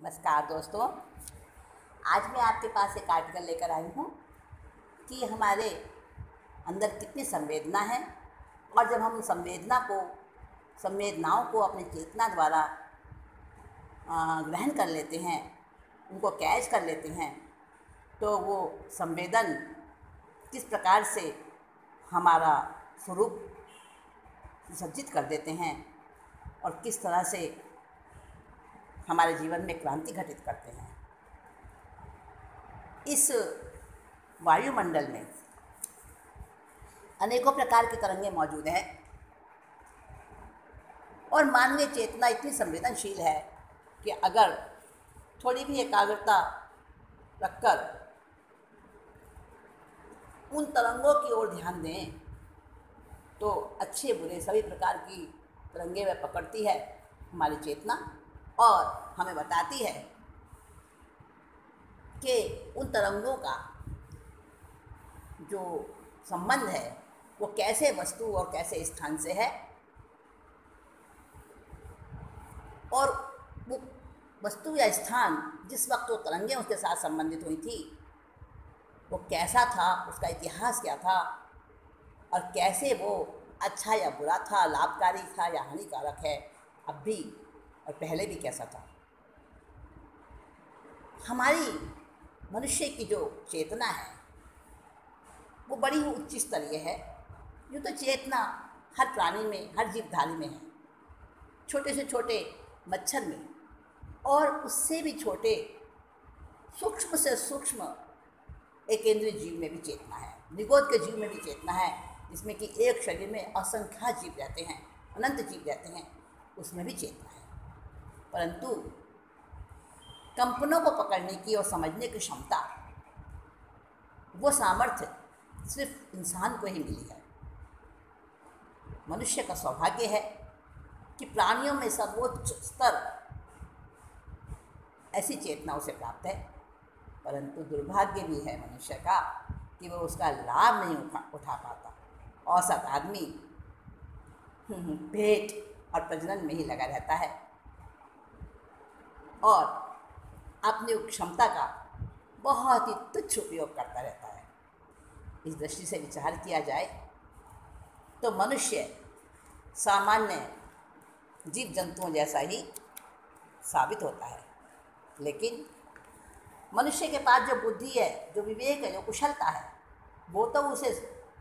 नमस्कार दोस्तों। आज मैं आपके पास एक आर्टिकल लेकर आई हूँ कि हमारे अंदर कितनी संवेदना है और जब हम संवेदनाओं को अपनी चेतना द्वारा ग्रहण कर लेते हैं, उनको कैच कर लेते हैं, तो वो संवेदन किस प्रकार से हमारा स्वरूप सज्जित कर देते हैं और किस तरह से हमारे जीवन में क्रांति घटित करते हैं। इस वायुमंडल में अनेकों प्रकार की तरंगें मौजूद हैं और मानवीय चेतना इतनी संवेदनशील है कि अगर थोड़ी भी एकाग्रता रखकर उन तरंगों की ओर ध्यान दें तो अच्छे बुरे सभी प्रकार की तरंगें वह पकड़ती है हमारी चेतना और हमें बताती है कि उन तरंगों का जो संबंध है वो कैसे वस्तु और कैसे स्थान से है और वो वस्तु या स्थान जिस वक्त वो तरंगें उसके साथ संबंधित हुई थी वो कैसा था, उसका इतिहास क्या था और कैसे वो अच्छा या बुरा था, लाभकारी था या हानिकारक है, अब भी और पहले भी कैसा था। हमारी मनुष्य की जो चेतना है वो बड़ी उच्च स्तरीय है। यूँ तो चेतना हर प्राणी में, हर जीवधारी में है, छोटे से छोटे मच्छर में और उससे भी छोटे सूक्ष्म से सूक्ष्म एक केंद्रीय जीव में भी चेतना है, निगोद के जीव में भी चेतना है, जिसमें कि एक शरीर में असंख्य जीव रहते हैं, अनंत जीव रहते हैं, उसमें भी चेतना है। परंतु कंपनों को पकड़ने की और समझने की क्षमता, वो सामर्थ्य सिर्फ इंसान को ही मिली है। मनुष्य का सौभाग्य है कि प्राणियों में सर्वोच्च स्तर ऐसी चेतना उसे प्राप्त है, परंतु दुर्भाग्य भी है मनुष्य का कि वो उसका लाभ नहीं उठा पाता। औसत आदमी पेट और प्रजनन में ही लगा रहता है और अपनी क्षमता का बहुत ही तुच्छ उपयोग करता रहता है। इस दृष्टि से विचार किया जाए तो मनुष्य सामान्य जीव जंतुओं जैसा ही साबित होता है, लेकिन मनुष्य के पास जो बुद्धि है, जो विवेक है, जो कुशलता है, वो तो उसे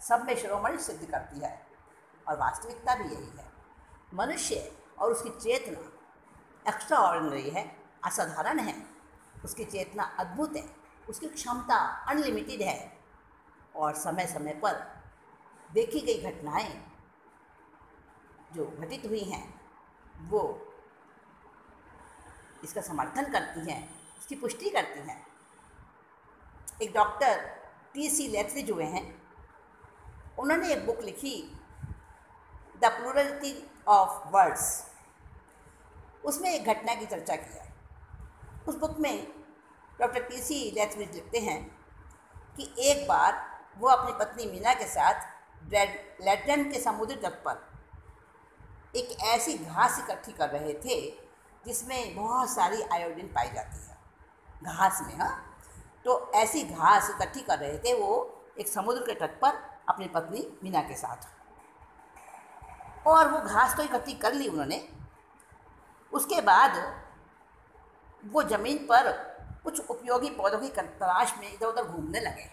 सब में शिरोमणि सिद्ध करती है और वास्तविकता भी यही है। मनुष्य और उसकी चेतना एक्स्ट्रा ऑर्डिनरी है, असाधारण है, उसकी चेतना अद्भुत है, उसकी क्षमता अनलिमिटेड है और समय समय पर देखी गई घटनाएं जो घटित हुई हैं वो इसका समर्थन करती हैं, इसकी पुष्टि करती हैं। एक डॉक्टर टी.सी. लेथरिज हुए हैं, उन्होंने एक बुक लिखी द प्लूरलिटी ऑफ वर्ड्स। उसमें एक घटना की चर्चा की है। उस बुक में डॉक्टर टी.सी. लेथरिज लिखते हैं कि एक बार वो अपनी पत्नी मीना के साथ लेटन के समुद्री तट पर एक ऐसी घास इकट्ठी कर रहे थे जिसमें बहुत सारी आयोडीन पाई जाती है घास में। हाँ, तो ऐसी घास इकट्ठी कर रहे थे वो एक समुद्र के तट पर अपनी पत्नी मीना के साथ, और वो घास तो इकट्ठी कर ली उन्होंने। उसके बाद वो ज़मीन पर कुछ उपयोगी पौधों की तलाश में इधर उधर घूमने लगे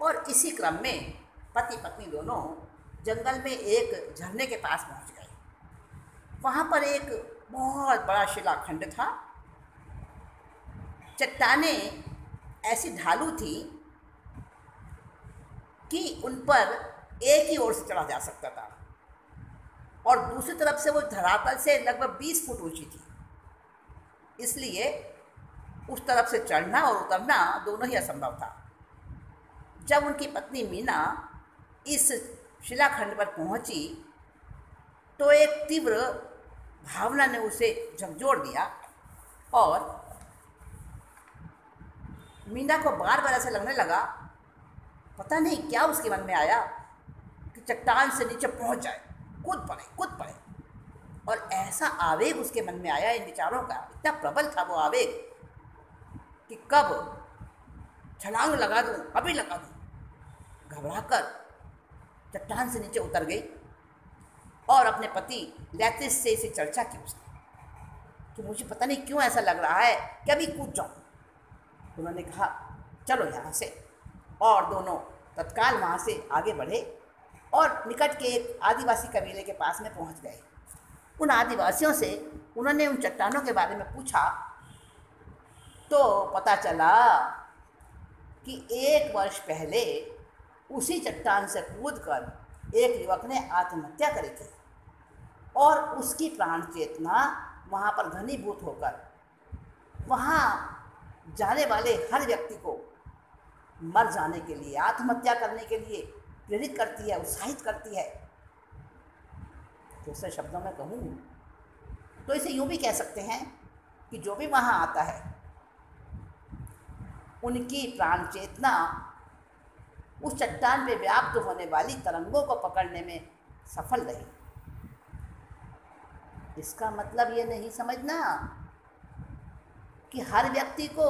और इसी क्रम में पति पत्नी दोनों जंगल में एक झरने के पास पहुंच गए। वहाँ पर एक बहुत बड़ा शिलाखंड था। चट्टानें ऐसी ढालू थी कि उन पर एक ही ओर से चढ़ा जा सकता था और दूसरी तरफ से वो धरातल से लगभग 20 फुट ऊंची थी, इसलिए उस तरफ से चढ़ना और उतरना दोनों ही असंभव था। जब उनकी पत्नी मीना इस शिलाखंड पर पहुंची तो एक तीव्र भावना ने उसे झकझोर दिया और मीना को बार बार ऐसा लगने लगा, पता नहीं क्या उसके मन में आया कि चट्टान से नीचे पहुंच जाए, कूद पड़े। और ऐसा आवेग उसके मन में आया इन विचारों का, इतना प्रबल था वो आवेग कि कब छलांग लगा दूं, अभी लगा दूं। घबराकर चट्टान से नीचे उतर गई और अपने पति लैत्रिस से इसे चर्चा की उसने कि मुझे पता नहीं क्यों ऐसा लग रहा है कि अभी कूद जाऊं। उन्होंने कहा चलो यहाँ से, और दोनों तत्काल वहाँ से आगे बढ़े और निकट के एक आदिवासी कबीले के पास में पहुँच गए। उन आदिवासियों से उन्होंने उन चट्टानों के बारे में पूछा तो पता चला कि 1 वर्ष पहले उसी चट्टान से कूदकर एक युवक ने आत्महत्या करी थी और उसकी प्राण चेतना वहाँ पर घनीभूत होकर वहाँ जाने वाले हर व्यक्ति को मर जाने के लिए, आत्महत्या करने के लिए प्रेरित करती है, उत्साहित करती है। दूसरे शब्दों में कहूँ तो इसे यूँ भी कह सकते हैं कि जो भी वहाँ आता है उनकी प्राण चेतना उस चट्टान पे व्याप्त होने वाली तरंगों को पकड़ने में सफल रही। इसका मतलब ये नहीं समझना कि हर व्यक्ति को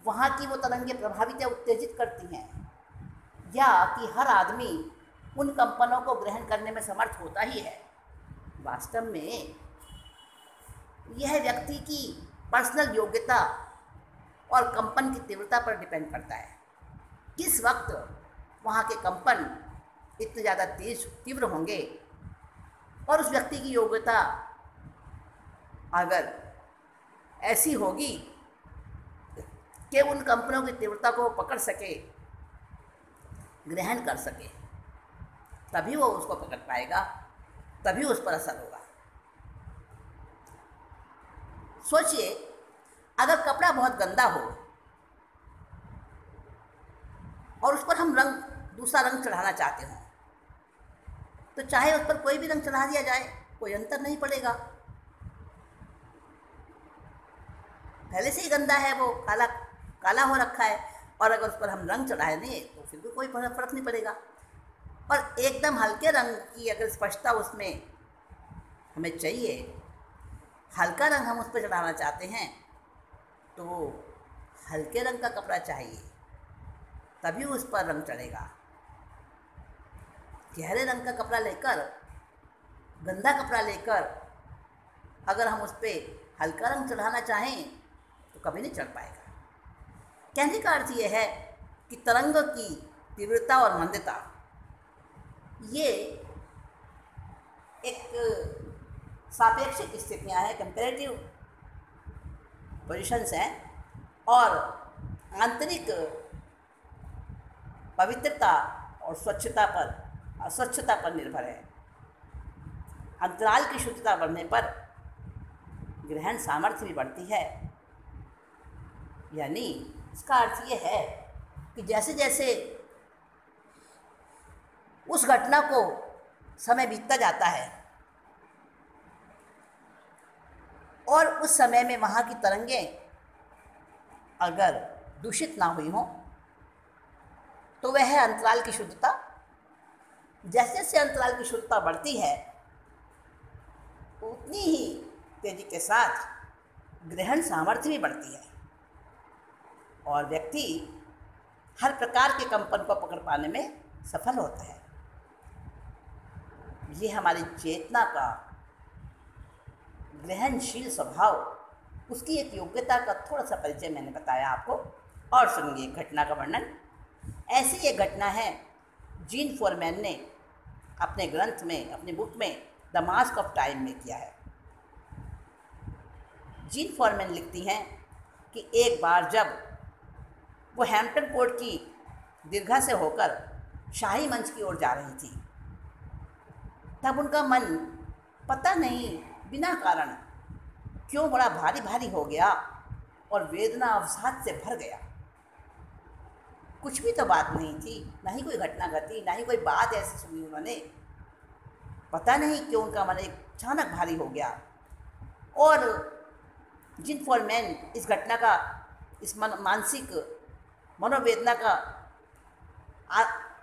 वहाँ की वो तरंगें प्रभावित या उत्तेजित करती हैं, या कि हर आदमी उन कंपनों को ग्रहण करने में समर्थ होता ही है। वास्तव में यह व्यक्ति की पर्सनल योग्यता और कंपन की तीव्रता पर डिपेंड करता है। किस वक्त वहाँ के कंपन इतने ज़्यादा तीव्र होंगे और उस व्यक्ति की योग्यता अगर ऐसी होगी कि उन कंपनों की तीव्रता को पकड़ सके, ग्रहण कर सके, तभी वो उसको पकड़ पाएगा, तभी उस पर असर होगा। सोचिए, अगर कपड़ा बहुत गंदा हो और उस पर हम दूसरा रंग चढ़ाना चाहते हो, तो चाहे उस पर कोई भी रंग चढ़ा दिया जाए, कोई अंतर नहीं पड़ेगा। पहले से ही गंदा है, वो काला काला हो रखा है, और अगर उस पर हम रंग चढ़ाए नहीं तो फिर भी कोई फर्क नहीं पड़ेगा। और एकदम हल्के रंग की अगर स्पष्टता उसमें हमें चाहिए, हल्का रंग हम उस पर चढ़ाना चाहते हैं, तो हल्के रंग का कपड़ा चाहिए, तभी उस पर रंग चढ़ेगा। गहरे रंग का कपड़ा लेकर, गंदा कपड़ा लेकर अगर हम उस पर हल्का रंग चढ़ाना चाहें तो कभी नहीं चढ़ पाएगा। कहने का अर्थ यह है कि तरंग की तीव्रता और मंदता ये एक सापेक्षिक स्थितियां हैं, कंपैरेटिव पोजीशंस हैं, और आंतरिक पवित्रता और स्वच्छता पर, अस्वच्छता पर निर्भर है। अंतराल की शुद्धता बढ़ने पर ग्रहण सामर्थ्य भी बढ़ती है। यानी इसका अर्थ ये है कि जैसे जैसे उस घटना को समय बीतता जाता है और उस समय में वहाँ की तरंगें अगर दूषित ना हुई हों, तो वह है अंतराल की शुद्धता। जैसे जैसे अंतराल की शुद्धता बढ़ती है, उतनी ही तेजी के साथ ग्रहण सामर्थ्य भी बढ़ती है और व्यक्ति हर प्रकार के कंपन को पकड़ पाने में सफल होता है। ये हमारी चेतना का ग्रहणशील स्वभाव, उसकी एक योग्यता का थोड़ा सा परिचय मैंने बताया आपको। और सुनिए घटना का वर्णन। ऐसी एक घटना है जीन फोरमैन ने अपने ग्रंथ में, अपनी बुक में द मास्क ऑफ टाइम में किया है। जीन फोरमैन लिखती हैं कि एक बार जब वो हैम्पटन कोर्ट की दीर्घा से होकर शाही मंच की ओर जा रही थी, तब उनका मन पता नहीं बिना कारण क्यों बड़ा भारी भारी हो गया और वेदना अवसाद से भर गया। कुछ भी तो बात नहीं थी, ना ही कोई घटना घटी, ना ही कोई बात ऐसी सुनी उन्होंने। पता नहीं क्यों उनका मन एक अचानक भारी हो गया। और जीन फोरमैन इस घटना का, इस मानसिक मनोवेदना का,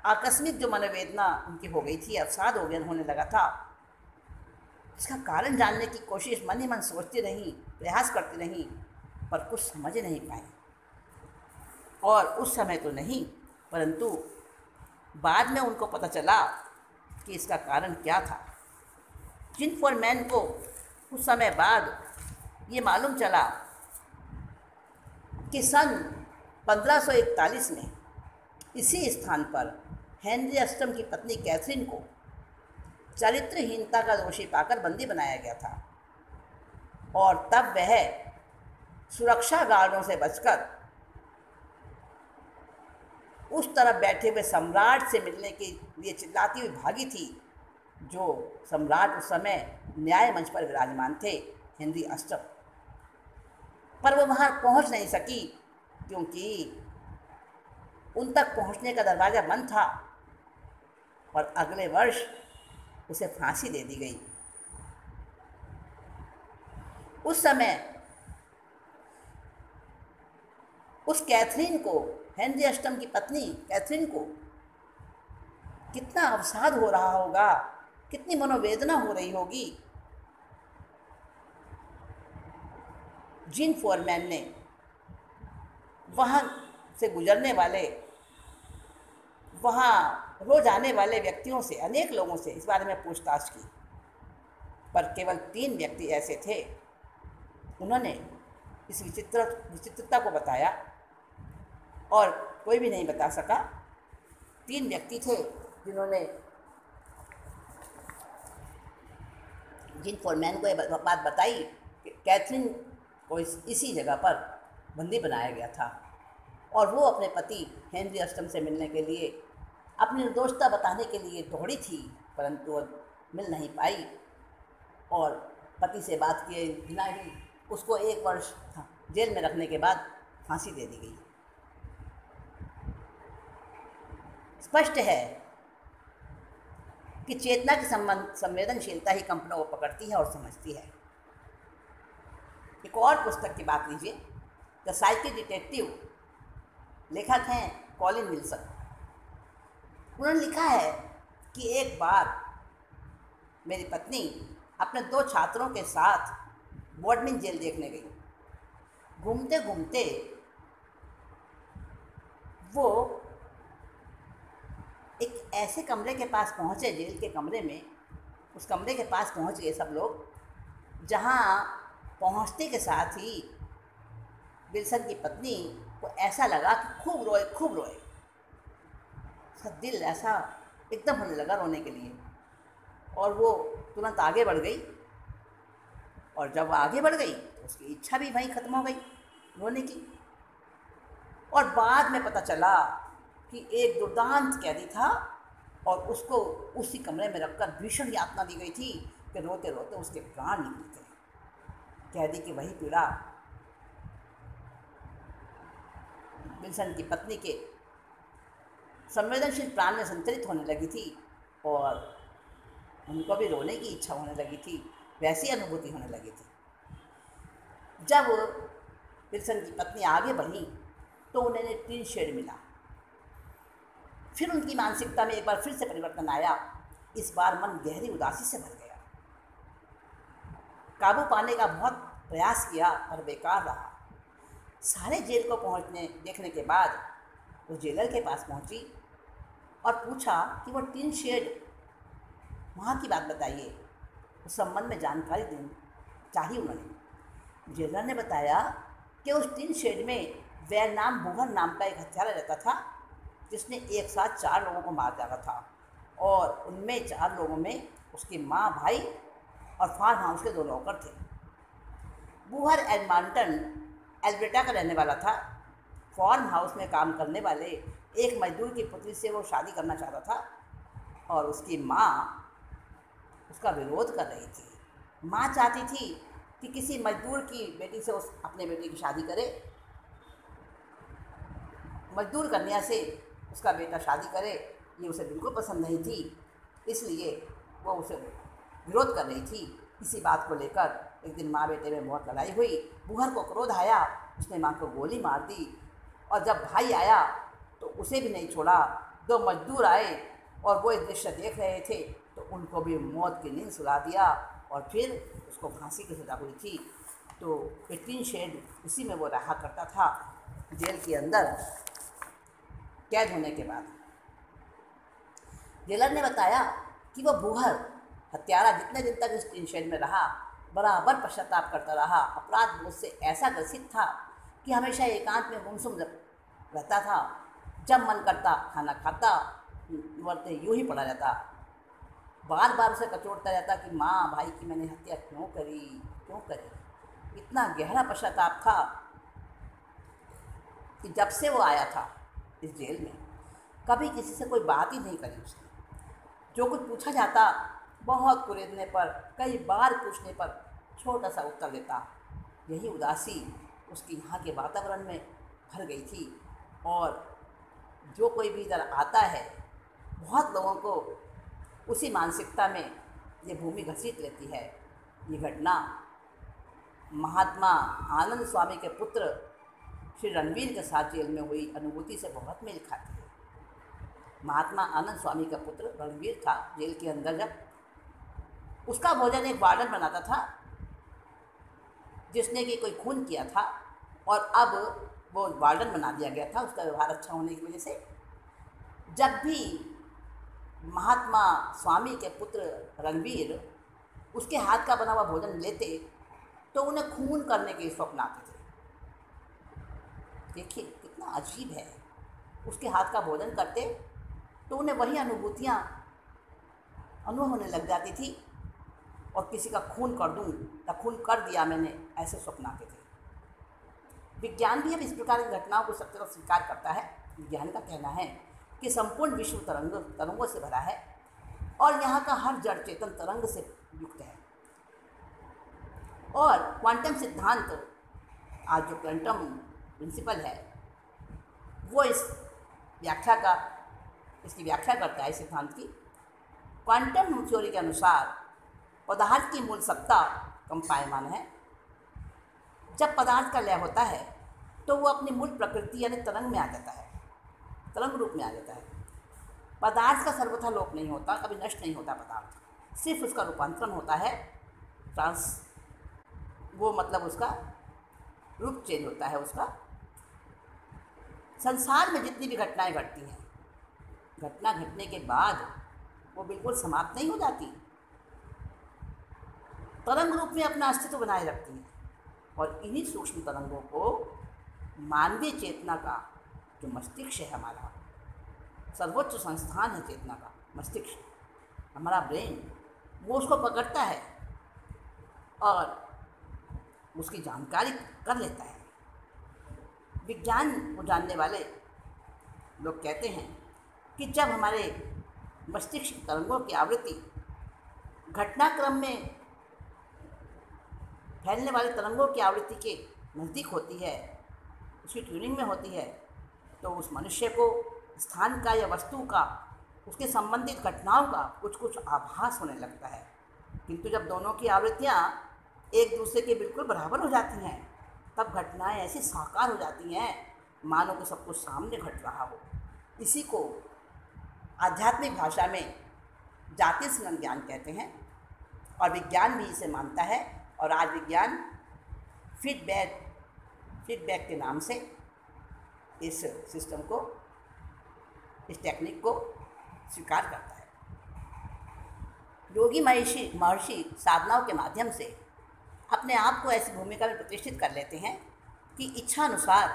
आकस्मिक जो मनोवेदना उनकी हो गई थी, अवसाद हो गया होने लगा था, इसका कारण जानने की कोशिश मन ही मन सोचती रही, प्रयास करती रही, पर कुछ समझ नहीं पाई। और उस समय तो नहीं, परंतु बाद में उनको पता चला कि इसका कारण क्या था। जिन फोरमैन को कुछ समय बाद ये मालूम चला कि सन 1541 में इसी स्थान पर हेनरी अष्टम की पत्नी कैथरीन को चरित्रहीनता का दोषी पाकर बंदी बनाया गया था, और तब वह सुरक्षा गार्डों से बचकर उस तरफ बैठे हुए सम्राट से मिलने के लिए चिल्लाती हुई भागी थी, जो सम्राट उस समय न्याय मंच पर विराजमान थे, हेनरी अष्टम। पर वो वहाँ पहुँच नहीं सकी, क्योंकि उन तक पहुँचने का दरवाज़ा बंद था, और अगले वर्ष उसे फांसी दे दी गई। उस समय उस कैथरीन को, हेनरी अष्टम की पत्नी कैथरीन को कितना अवसाद हो रहा होगा, कितनी मनोवेदना हो रही होगी। जिन फोरमैन ने वहाँ से गुजरने वाले, वहाँ रोज आने वाले व्यक्तियों से, अनेक लोगों से इस बारे में पूछताछ की, पर केवल 3 व्यक्ति ऐसे थे, उन्होंने इस विचित्रता को बताया, और कोई भी नहीं बता सका। 3 व्यक्ति थे जिन्होंने जिन फोरमैन को यह बात बताई कि कैथरीन को इसी जगह पर बंदी बनाया गया था, और वो अपने पति हेनरी अष्टम से मिलने के लिए, अपनी निर्दोषता बताने के लिए दौड़ी थी, परंतु वो मिल नहीं पाई, और पति से बात किए बिना ही उसको 1 वर्ष जेल में रखने के बाद फांसी दे दी गई। स्पष्ट है कि चेतना की संवेदनशीलता ही कल्पना को पकड़ती है और समझती है। एक और पुस्तक की बात लीजिए, द साइकिक डिटेक्टिव। लेखक हैं कॉलिन विल्सन। उन्होंने लिखा है कि एक बार मेरी पत्नी अपने 2 छात्रों के साथ बोर्डमिन जेल देखने गई। घूमते घूमते वो एक ऐसे कमरे के पास पहुँचे, जेल के कमरे में, उस कमरे के पास पहुँच गए सब लोग, जहाँ पहुँचने के साथ ही विल्सन की पत्नी को ऐसा लगा कि खूब रोए, खूब रोए। उसका दिल ऐसा एकदम होने लगा रोने के लिए, और वो तुरंत आगे बढ़ गई, और जब वो आगे बढ़ गई तो उसकी इच्छा भी वहीं ख़त्म हो गई रोने की। और बाद में पता चला कि एक दुर्दांत कैदी था, और उसको उसी कमरे में रखकर भीषण यातना दी गई थी कि रोते रोते उसके प्राण निकल गए। कैदी की वही पीड़ा विल्सन की पत्नी के संवेदनशील प्राण में संतरित होने लगी थी, और उनको भी रोने की इच्छा होने लगी थी, वैसी अनुभूति होने लगी थी। जब विल्सन की पत्नी आगे बढ़ी तो उन्हें टीन शेड मिला। फिर उनकी मानसिकता में एक बार फिर से परिवर्तन आया। इस बार मन गहरी उदासी से भर गया। काबू पाने का बहुत प्रयास किया, पर बेकार रहा। सारे जेल को देखने के बाद वो जेलर के पास पहुंची और पूछा कि वो टीन शेड वहाँ की बात बताइए, उस संबंध में जानकारी चाहिए उन्होंने। जेलर ने बताया कि उस टीन शेड में वैरनाम बुहर नाम का एक हत्यारा रहता था, जिसने एक साथ 4 लोगों को मार डाला था, और उनमें 4 लोगों में उसकी माँ, भाई और फार्म हाउस के 2 नौकर थे। बुहर एडमंटन एल्बर्टा का रहने वाला था। फार्म हाउस में काम करने वाले एक मजदूर की पुत्री से वो शादी करना चाहता था, और उसकी माँ उसका विरोध कर रही थी। माँ चाहती थी कि किसी मजदूर की बेटी से उस अपने बेटे की शादी करे, मजदूर कन्या से उसका बेटा शादी करे, ये उसे बिल्कुल पसंद नहीं थी, इसलिए वो उसे विरोध कर रही थी। इसी बात को लेकर एक दिन माँ बेटे में बहुत लड़ाई हुई। बुहर को क्रोध आया, उसने माँ को गोली मार दी, और जब भाई आया तो उसे भी नहीं छोड़ा। 2 मजदूर आए और वो एक दृश्य देख रहे थे, तो उनको भी मौत की नींद सुला दिया, और फिर उसको फांसी की सज़ा हुई थी। तो 18 शेड उसी में वो रहा करता था जेल के अंदर कैद होने के बाद। जेलर ने बताया कि वो बूहर हत्यारा जितने दिन तक इस 3 शेड में रहा बराबर पश्चाताप करता रहा, अपराध बोध से ऐसा ग्रसित था कि हमेशा एकांत में गुमसुम रहता था। जब मन करता खाना खाता, वर्ते यूँ ही पड़ा रहता। बार बार उसे कचोटता रहता कि माँ भाई की मैंने हत्या क्यों करी। इतना गहरा पश्चाताप था कि जब से वो आया था इस जेल में कभी किसी से कोई बात ही नहीं करी उसने। जो कुछ पूछा जाता बहुत कुरेदने पर, कई बार पूछने पर छोटा सा उत्तर देता। यही उदासी उसकी यहाँ के वातावरण में भर गई थी। और जो कोई भी इधर आता है बहुत लोगों को उसी मानसिकता में ये भूमि घसीट लेती है। ये घटना महात्मा आनंद स्वामी के पुत्र श्री रणवीर के साथ जेल में हुई अनुभूति से बहुत मेल खाती है। महात्मा आनंद स्वामी का पुत्र रणवीर था जेल के अंदर। जब उसका भोजन एक वार्डन बनाता था जिसने कि कोई खून किया था और अब वो वार्डन बना दिया गया था उसका व्यवहार अच्छा होने की वजह से। जब भी महात्मा स्वामी के पुत्र रणवीर उसके हाथ का बना हुआ भोजन लेते तो उन्हें खून करने के स्वप्न आते थे। देखिए कितना अजीब है। उसके हाथ का भोजन करते तो उन्हें वही अनुभूतियाँ अनुभव होने लग जाती थी और किसी का खून कर दूँ या खून कर दिया मैंने, ऐसे स्वप्न आते थे। विज्ञान भी अब इस प्रकार की घटनाओं को सत्य को स्वीकार करता है। विज्ञान का कहना है कि संपूर्ण विश्व तरंगों से भरा है और यहाँ का हर जड़ चेतन तरंग से युक्त है। और क्वांटम सिद्धांत, आज जो क्वांटम प्रिंसिपल है, वो इसकी व्याख्या करता है। सिद्धांत की क्वांटम थ्योरी के अनुसार पदार्थ की मूल सत्ता कंपायमान है। जब पदार्थ का लय होता है तो वो अपनी मूल प्रकृति यानी तरंग में आ जाता है, तरंग रूप में आ जाता है। पदार्थ का सर्वथा लोप नहीं होता, कभी नष्ट नहीं होता पदार्थ, सिर्फ उसका रूपांतरण होता है। वो मतलब उसका रूप चेंज होता है उसका। संसार में जितनी भी घटनाएं घटती हैं, घटना घटने के बाद वो बिल्कुल समाप्त नहीं हो जाती, तरंग रूप में अपना अस्तित्व बनाए रखती हैं। और इन्हीं सूक्ष्म तरंगों को मानवीय चेतना का जो मस्तिष्क है, हमारा सर्वोच्च संस्थान है चेतना का, मस्तिष्क, हमारा ब्रेन, वो उसको पकड़ता है और उसकी जानकारी कर लेता है। विज्ञान को जानने वाले लोग कहते हैं कि जब हमारे मस्तिष्क तरंगों की आवृत्ति घटनाक्रम में फैलने वाले तरंगों की आवृत्ति के नज़दीक होती है, उसकी ट्यूनिंग में होती है, तो उस मनुष्य को स्थान का या वस्तु का, उसके संबंधित घटनाओं का कुछ कुछ आभास होने लगता है। किंतु जब दोनों की आवृत्तियाँ एक दूसरे के बिल्कुल बराबर हो जाती हैं, तब घटनाएं ऐसी साकार हो जाती हैं मानो कि सब कुछ सामने घट रहा हो। इसी को आध्यात्मिक भाषा में जाति संबंध ज्ञान कहते हैं और विज्ञान भी इसे मानता है। और आज विज्ञान फीडबैक के नाम से इस सिस्टम को, इस टेक्निक को स्वीकार करता है। योगी महर्षि साधनाओं के माध्यम से अपने आप को ऐसी भूमिका में प्रतिष्ठित कर लेते हैं कि इच्छा अनुसार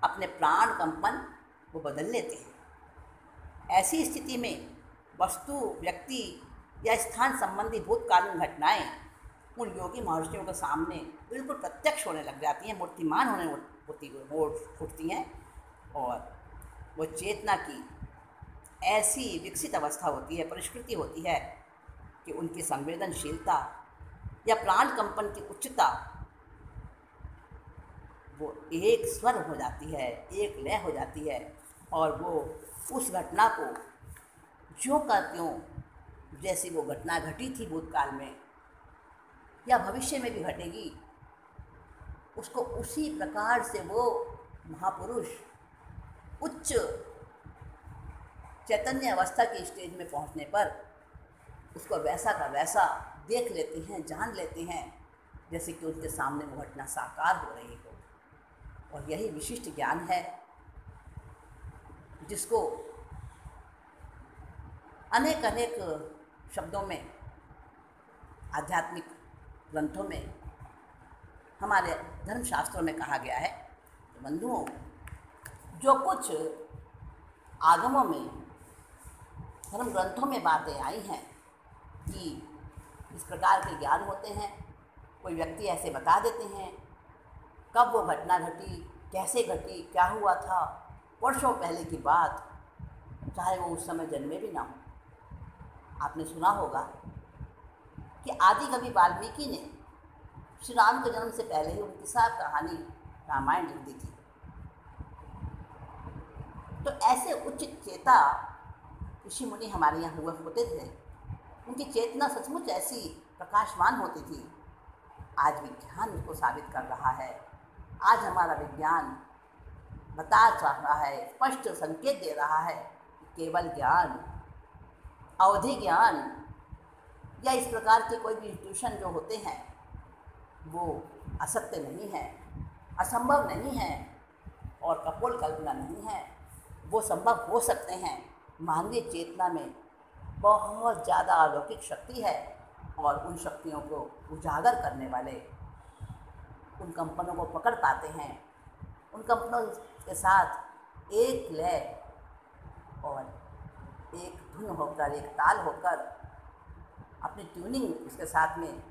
अपने प्राण कंपन वो बदल लेते हैं। ऐसी स्थिति में वस्तु, व्यक्ति या स्थान संबंधी भूतकालीन घटनाएं उन योगी महर्षियों के सामने बिल्कुल प्रत्यक्ष होने लग जाती हैं, मूर्तिमान हो उठती हैं और वो चेतना की ऐसी विकसित अवस्था होती है, परिष्कृति होती है कि उनकी संवेदनशीलता या प्राण कंपन की उच्चता वो एक स्वर हो जाती है, एक लय हो जाती है और वो उस घटना को ज्यों का त्यों, जैसी वो घटना घटी थी भूतकाल में या भविष्य में भी घटेगी, उसको उसी प्रकार से वो महापुरुष उच्च चैतन्य अवस्था की स्टेज में पहुंचने पर उसको वैसा का वैसा देख लेते हैं, जान लेते हैं, जैसे कि उनके सामने वो घटना साकार हो रही हो। और यही विशिष्ट ज्ञान है जिसको अनेक अनेक शब्दों में, आध्यात्मिक ग्रंथों में, हमारे धर्मशास्त्रों में कहा गया है। तो बंधुओं, जो कुछ आगमों में, धर्म ग्रंथों में बातें आई हैं कि इस प्रकार के ज्ञान होते हैं, कोई व्यक्ति ऐसे बता देते हैं कब वो घटना घटी, कैसे घटी, क्या हुआ था, वर्षों पहले की बात, चाहे वो उस समय जन्मे भी ना हो। आपने सुना होगा कि आदि कवि वाल्मीकि ने श्री राम के जन्म से पहले ही उनकी सारी कहानी रामायण लिख दी थी। तो ऐसे उच्च चेता ऋषि मुनि हमारे यहाँ हुआ होते थे। उनकी चेतना सचमुच ऐसी प्रकाशमान होती थी। आज विज्ञान उसको साबित कर रहा है। आज हमारा विज्ञान बता रहा है, स्पष्ट संकेत दे रहा है कि केवल ज्ञान, अवधि ज्ञान या इस प्रकार के कोई भी इंस्टीट्यूशन जो होते हैं वो असत्य नहीं है, असंभव नहीं है और कपोल कल्पना नहीं है। वो संभव हो सकते हैं। मानवीय चेतना में बहुत ज़्यादा अलौकिक शक्ति है और उन शक्तियों को उजागर करने वाले उन कंपनों को पकड़ पाते हैं। उन कंपनों के साथ एक लय और एक धुन होकर, एक ताल होकर, अपनी ट्यूनिंग उसके साथ में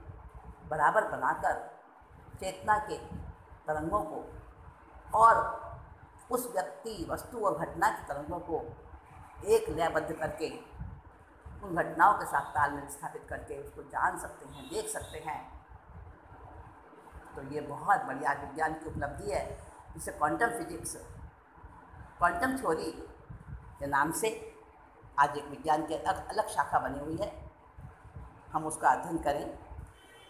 बराबर बनाकर चेतना के तरंगों को और उस व्यक्ति, वस्तु और घटना की तरंगों को एक लयबद्ध करके उन घटनाओं के साथ तालमेल स्थापित करके उसको जान सकते हैं, देख सकते हैं। तो ये बहुत बढ़िया विज्ञान की उपलब्धि है, जिसे क्वांटम फिजिक्स, क्वांटम थ्योरी के नाम से आज एक विज्ञान की अलग शाखा बनी हुई है। हम उसका अध्ययन करें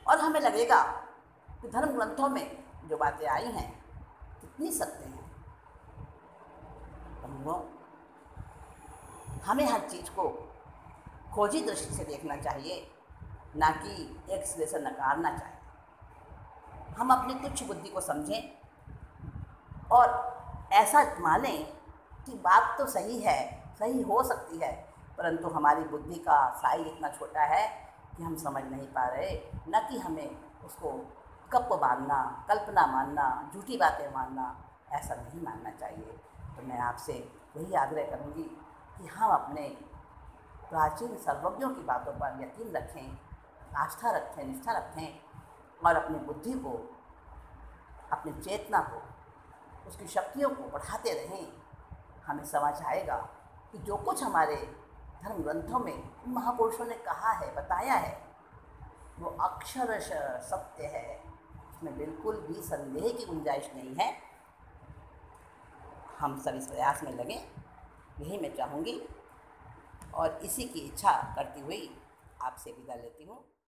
और हमें लगेगा कि धर्म ग्रंथों में जो बातें आई हैं कितनी सत्य हैं। हमें हर चीज़ को खोजी दृष्टि से देखना चाहिए, ना कि एक सिरे से नकारना चाहिए। हम अपनी तुच्छ बुद्धि को समझें और ऐसा मानें कि बात तो सही है, सही हो सकती है, परंतु हमारी बुद्धि का साइज इतना छोटा है कि हम समझ नहीं पा रहे। न कि हमें उसको कप मानना, कल्पना मानना, झूठी बातें मानना, ऐसा नहीं मानना चाहिए। तो मैं आपसे वही आग्रह करूँगी कि हम अपने प्राचीन सर्वज्ञों की बातों पर यकीन रखें, आस्था रखें, निष्ठा रखें और अपनी बुद्धि को, अपनी चेतना को, उसकी शक्तियों को बढ़ाते रहें। हमें समझ आएगा कि जो कुछ हमारे धर्म ग्रंथों में महापुरुषों ने कहा है, बताया है, वो अक्षरशः सत्य है। उसमें बिल्कुल भी संदेह की गुंजाइश नहीं है। हम सब इस प्रयास में लगें, यही मैं चाहूँगी और इसी की इच्छा करती हुई आपसे विदा लेती हूँ।